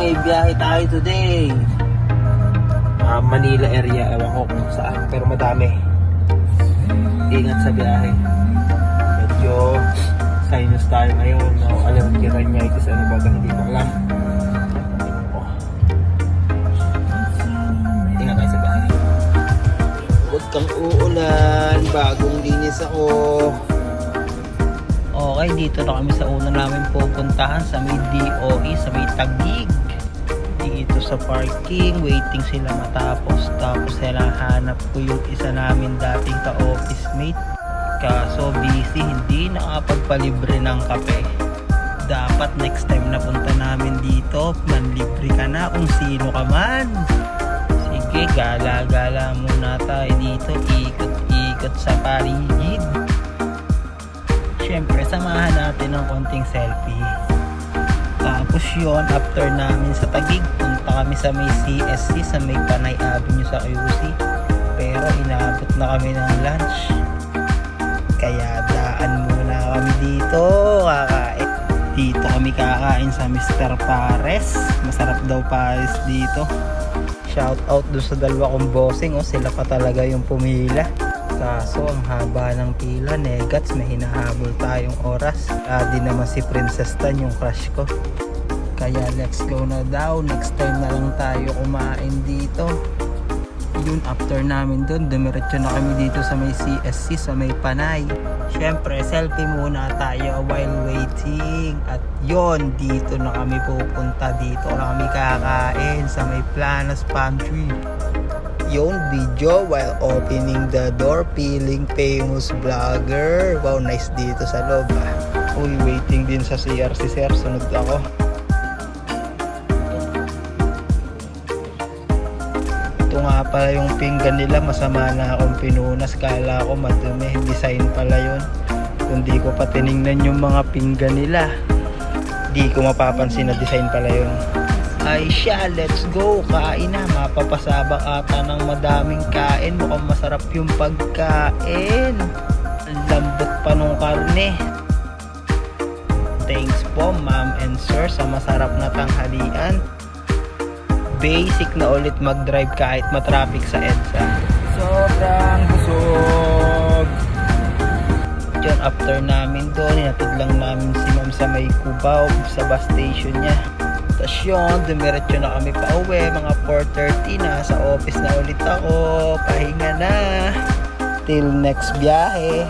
may biyahe tayo today. Manila area, ewan ko kung saan, pero madami. Ingat sa biyahe. Medyo sinus tayo ngayon. Alam mo, rhinitis, ano ba, hindi ko alam. Ingat tayo sa biyahe. Huwag kang uulan, bagong linis ako. Okay, dito na kami sa una namin pupuntahan sa may DOE, sa may Taguig. Dito sa parking, waiting sila matapos. Tapos hinahanap ko yung isa namin dating ka-office mate. Kaso busy, hindi nakapagpalibre ng kape. Dapat next time na punta namin dito, manlibre ka na kung sino ka man. Sige, gala-gala muna tayo dito, ikot-ikot sa paligid. Siyempre, samahan natin ng konting selfie. Tapos yun, after namin sa Taguig, punta kami sa may CSC, sa may Panay Avenue sa QC. Pero inaabot na kami ng lunch. Kaya daan muna kami dito, kakain. Dito kami kakain sa Mr. Pares. Masarap daw Pares dito. Shout out doon sa dalawa kong bossing, sila pa talaga yung pumila. Kaso ang haba ng pila, negats, may hinahabol tayong oras. Di naman si Princess Tan yung crush ko. Kaya let's go na daw, next time na lang tayo kumain dito. Yun, after namin dun, dumiretso na kami dito sa may CSC, sa may Panay. Syempre, selfie muna tayo while waiting. At yun, dito na kami pupunta, dito na kami kakain sa may Planas Pantry. Yung video while opening the door, feeling famous vlogger. Wow, nice dito sa loob. Uy, waiting din sa CR si Sir, sunod ako. Ito nga pala yung pinggan nila, masama na akong pinunas. Kala ko madumi, design pala yun. Kung di ko pa tinignan yung mga pinggan nila, di ko mapapansin na design pala yun. Ay siya, let's go, kain na. Mapapasabak ata ng madaming kain. Mukhang masarap yung pagkain. Ang lambot pa nung karne. Thanks po ma'am and sir sa masarap na tanghalian. Basic na ulit mag-drive kahit matraffic sa EDSA. Sobrang busog. Diyan after namin doon, inatid lang namin si ma'am sa may Cubao, sa bus station niya. Tapos yun, dumiretso na kami pa uwi, mga 4:30 na, sa office na ulit ako, pahinga na. Till next biyahe.